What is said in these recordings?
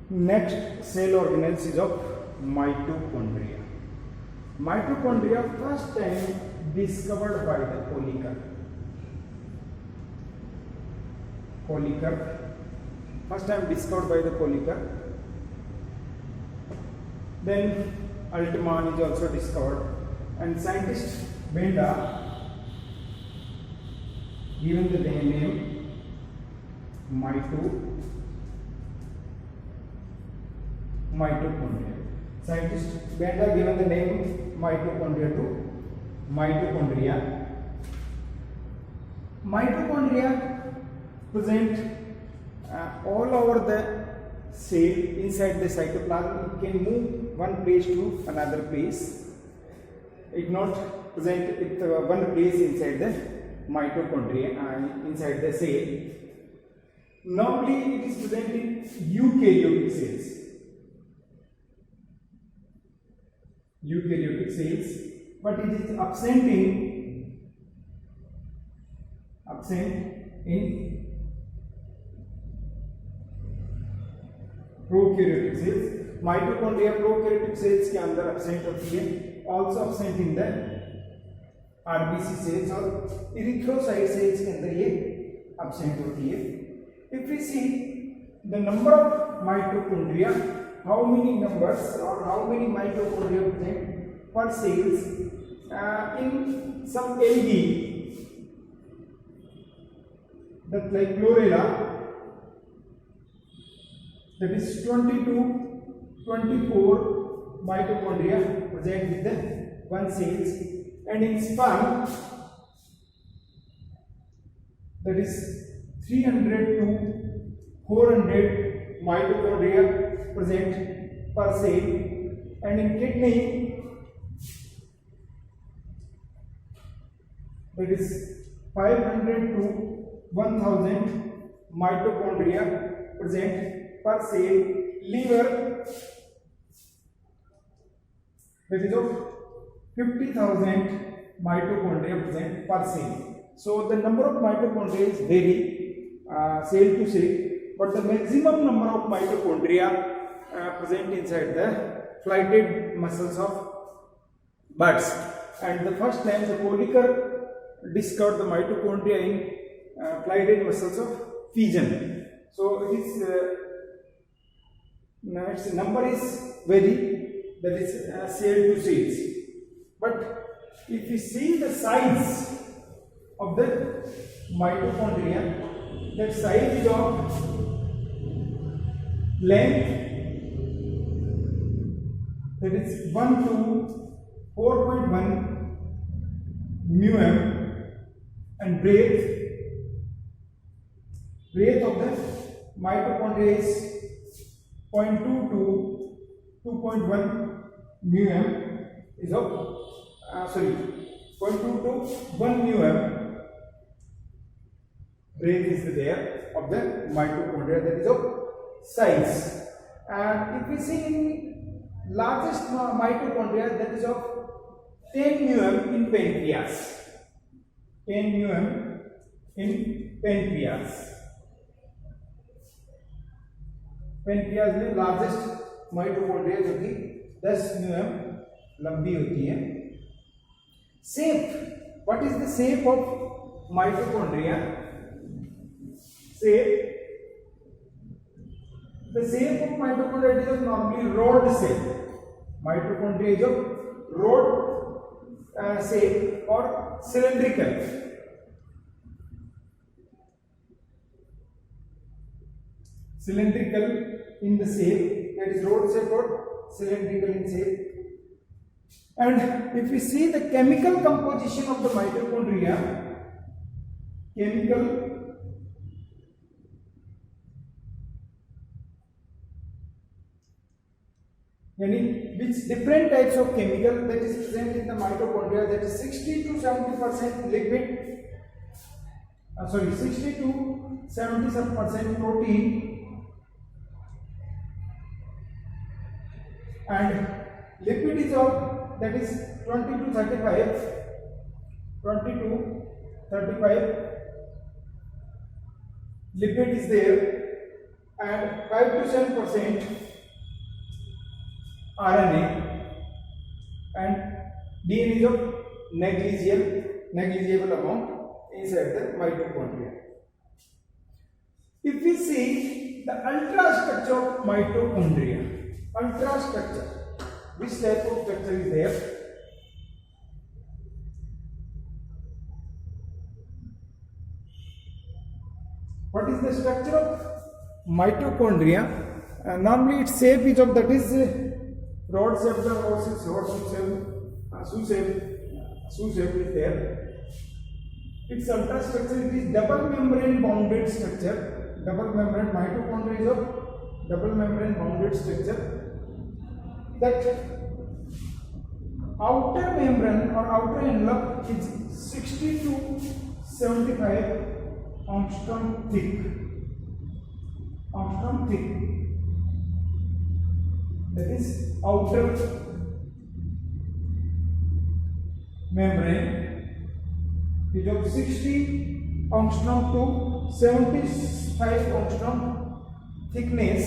Next cell organelles is of mitochondria. Mitochondria first time discovered by the Kolliker. First time discovered by the Kolliker. Then Altman is also discovered, and scientist Benda given the name mitochondria. Scientist Benda given the name mitochondria to mitochondria. Mitochondria present all over the cell inside the cytoplasm. It can move one place to another place. It not present at one place inside the mitochondria inside the cell. Normally it is present in eukaryotic cells. But it is absent in prokaryotic cells. Mitochondria prokaryotic cells के अंदर absent होती है. Also absent in the RBC cells और erythrocyte cells के अंदर ये absent होती है. If we see the number of mitochondria, how many numbers or how many mitochondria present per cells in some algae, that like chlorella, that is 20 to 24 mitochondria present with the one cells, and in sperm that is 300 to 400 mitochondria present per cell, and in kidney that is 500 to 1000 mitochondria present per cell. Liver that is of 50,000 mitochondria present per cell. So the number of mitochondria is vary cell to cell, but the maximum number of mitochondria present inside the flighted muscles of birds. And the first time the Kolliker discovered the mitochondria in flighted muscles of pigeon. So its number is vary, that is cell to cells. But if you see the size of the mitochondria, that size is of length, that is 1 to 4.1 μm, and breadth of the mitochondria is 0.2 to 2.1 μm is of 0.2 to 1 μm breadth is there of the mitochondria, that is of size. And if we see in largest mitochondria, that is of 10 μm in pancreas. 10 μm in pancreas. Pancreas में largest mitochondria जो कि 10 μm लंबी होती है. Shape, what is the shape of mitochondria? The shape of mitochondria is normally rod shape. Mitochondria is of rod shape or cylindrical. Cylindrical in the shape, that is rod shape or cylindrical in shape. And if we see the chemical composition of the mitochondria, which different types of chemical that is present in the mitochondria, that is 60 to 70% lipid, 60 to 70% protein, and lipid is of that is 20 to 35 lipid is there, and 5 to 7% RNA, and DNA is of negligible amount inside the mitochondria. If we see the ultrastructure of mitochondria, ultrastructure, which type of structure is there? What is the structure of mitochondria? Normally its shape is of, that is rod shape, shoe shape is there. Its ultrastructure, it is double membrane bounded structure. Double membrane, mitochondria is of double membrane bounded structure. That outer membrane or outer envelope is 60 to 75 angstrom thick. Angstrom thick. That is outer membrane is of 60 angstrom to 75 angstrom thickness,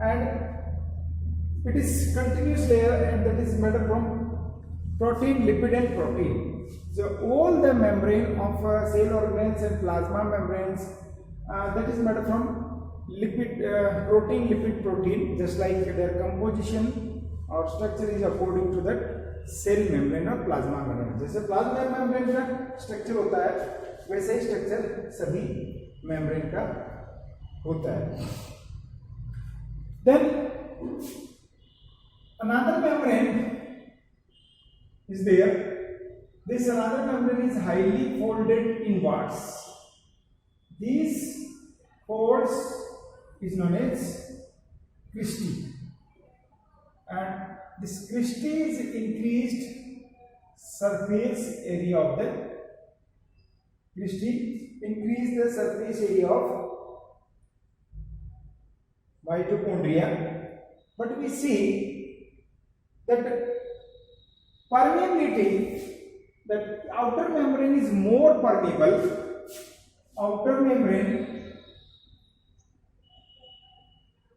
and it is continuous layer, and that is made up from protein, lipid and protein. So all the membrane of cell organelles and plasma membranes, that is made up from lipid, protein, lipid, protein, just like their composition or structure is according to that cell membrane और plasma membrane. जैसे plasma membrane का structure होता है वैसे ही structure सभी membrane का होता है. Then another membrane is there. This another membrane is highly folded inwards. These folds is known as cristae, and this cristae is increased surface area of the cristae, increase the surface area of mitochondria. But we see that permeability, that outer membrane is more permeable, outer membrane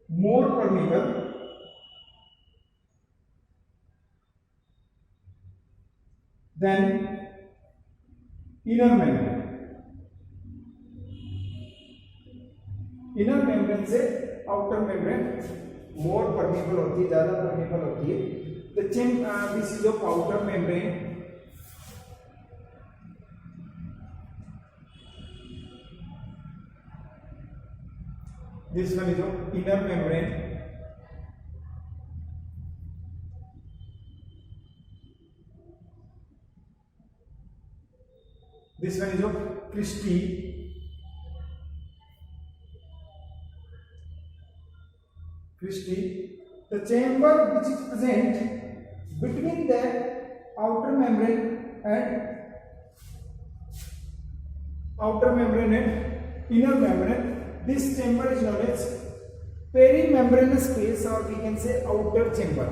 more permeable than inner membrane. Inner membrane से outer membrane more permeable होती है, ज़्यादा permeable होती है. This is of outer membrane. This one is of inner membrane. This one is of cristae. The chamber which is present between the outer membrane and inner membrane, this chamber is known as perimembranous space, or we can say outer chamber.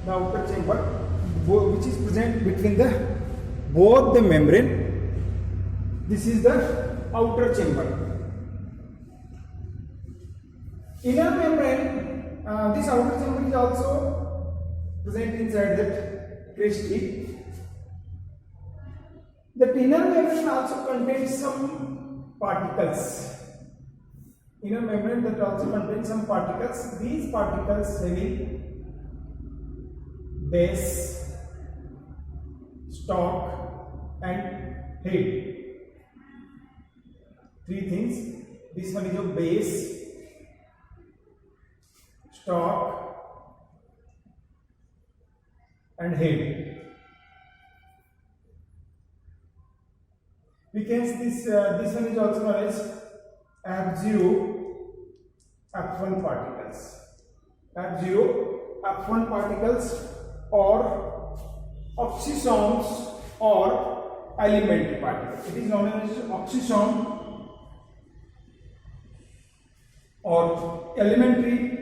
The outer chamber which is present between both the membrane, this is the outer chamber. Inner membrane, this outer chamber is also present inside that cristae. The inner membrane also contains some particles. Inner membrane that also contains some particles. These particles having base, stalk and head. Three things. This one is your base, stalk and head. We can see this one is also known as F0, F1 particles. F0, F1 particles or oxysomes or elementary particles. It is known as oxysome or elementary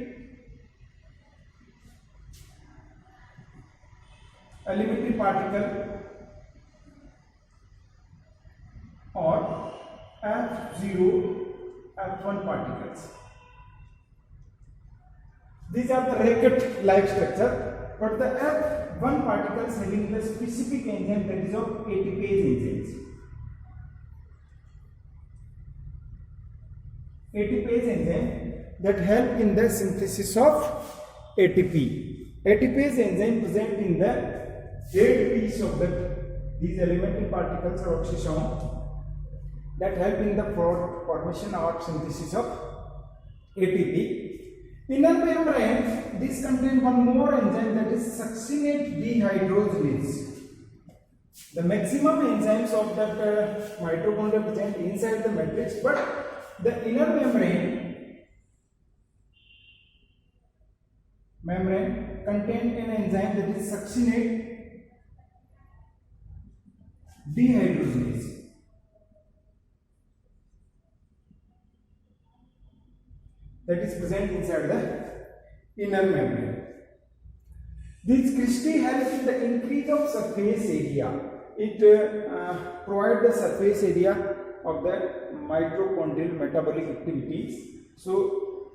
particle or F0, F1 particles. These are the racket-like structure, but the F1 particles having the specific enzyme, that is of ATPase enzymes. ATPase enzyme that help in the synthesis of ATP. ATPase enzyme present in the red piece of these elemental particles or oxysomes that help in the formation or synthesis of ATP. Inner membrane, this contains one more enzyme, that is succinate dehydrogenase. The maximum enzymes of that mitochondria present inside the matrix, but the inner membrane contains an enzyme, that is succinate dehydrogenase. That is present inside the inner membrane. These cristae help in the increase of surface area. It provides the surface area of the mitochondrial metabolic activities. So,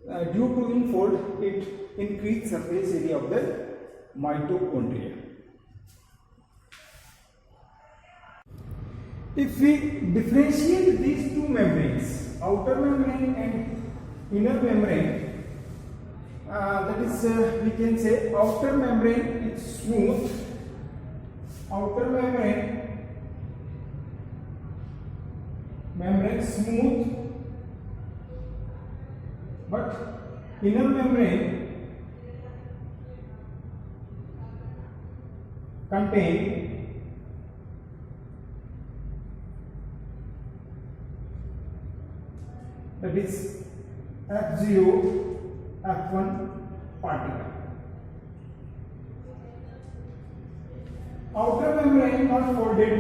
due to infold, it increases surface area of the mitochondria. If we differentiate these two membranes, outer membrane and inner membrane, that is we can say outer membrane is smooth, outer membrane smooth, but inner membrane contain that is F0, F1 particle. Outer membrane not folded,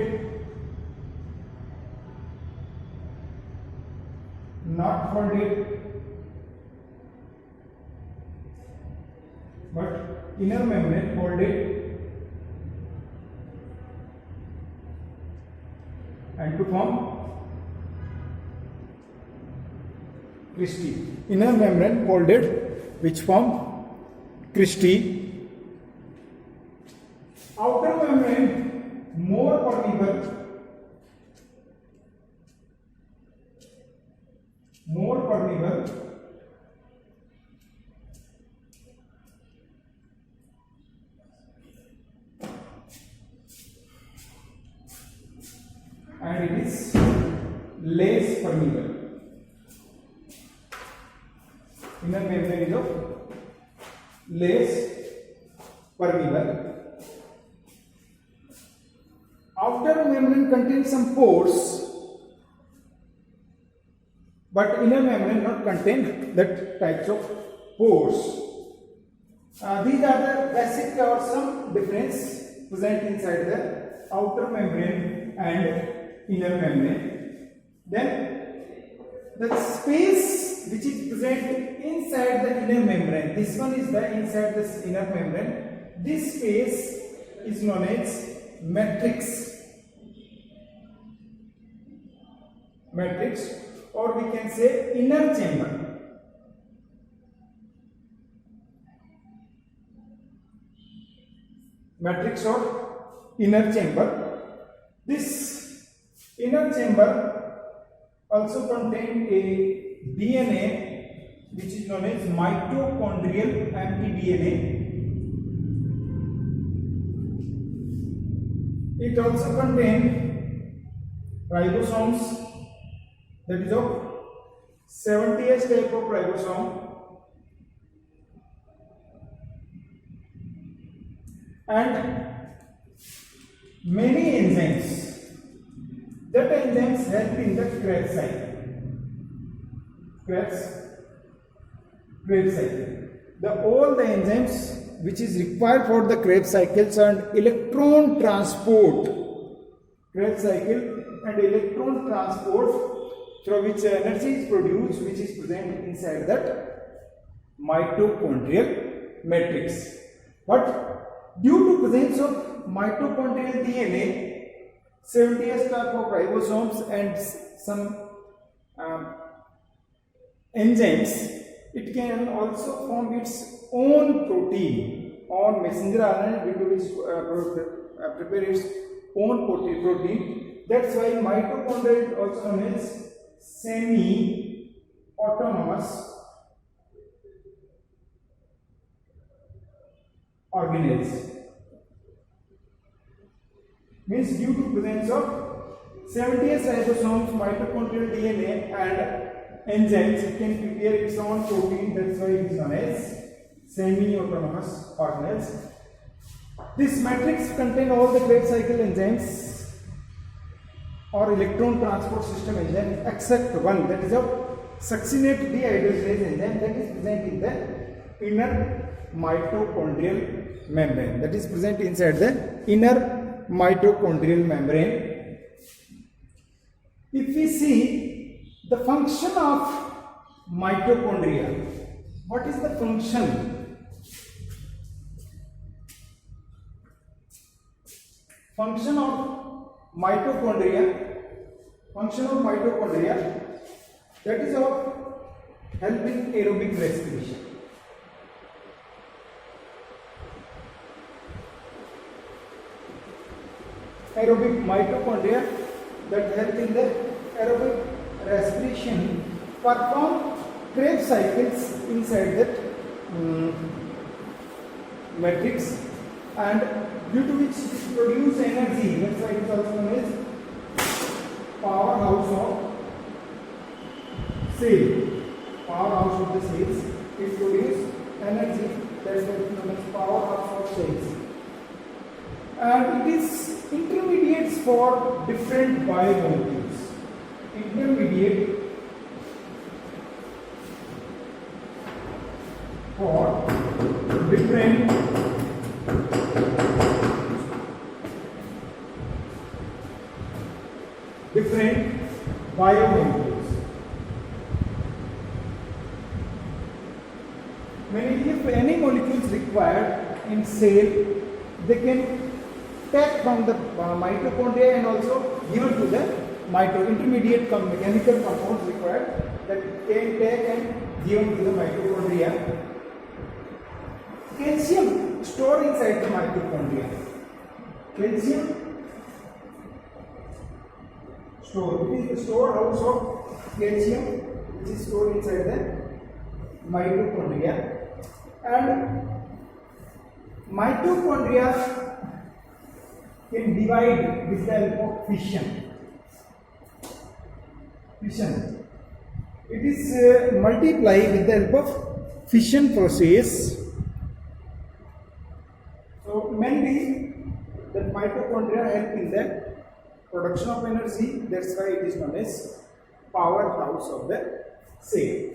but inner membrane folded and to form cristae. Inner membrane folded, which form cristae. Outer membrane more permeable, and it is less permeable. Inner membrane is of less permeable. Outer membrane contains some pores, but inner membrane not contain that types of pores. These are the basic or some difference present inside the outer membrane and inner membrane. Then the space which is present inside the inner membrane, this one is the inside this inner membrane. This space is known as matrix, or we can say inner chamber. Matrix or inner chamber. This inner chamber also contains a DNA which is known as mitochondrial mtDNA. It also contains ribosomes, that is of 70S type of ribosome, and many enzymes. That enzymes help in the Krebs cycle. All the enzymes which is required for the Krebs cycles and electron transport. Krebs cycle and electron transport, through which energy is produced, which is present inside that mitochondrial matrix. But due to presence of mitochondrial DNA, 70s type of ribosomes and some enzymes. It can also form its own protein on messenger RNA due to which prepare its own protein. That's why mitochondria is also known as semi-autonomous organelles. Means due to presence of 70s ribosomes, mitochondrial DNA and enzymes, it can prepare its own protein. That's why it is known as semi-autonomous organelles. This matrix contains all the Krebs cycle enzymes or electron transport system enzymes except one, that is a succinate dehydrogenase enzyme that is present in the inner mitochondrial membrane. That is present inside the inner mitochondrial membrane. If we see the function of mitochondria, what is the function? Function of mitochondria, that is of helping aerobic respiration. Aerobic mitochondria that help in the aerobic respiration perform Krebs cycles inside that matrix, and due to which it produce energy. That's why it is also known as powerhouse of cell. Powerhouse of the cells. It produces energy. That's why it is known as powerhouse of cells. And it is intermediates for different biomolecules. Intermediate for different biomolecules. If any molecules required in cell, they can take from the mitochondria and also given to the intermediate mechanical compounds required that can take and given to the mitochondria. Calcium stored inside the mitochondria. Calcium stored. It is the storehouse of calcium which is stored inside the mitochondria. And mitochondria can divide with the help of fission. It is multiply with the help of fission process. So mainly the mitochondria help in the production of energy. That's why it is known as powerhouse of the cell.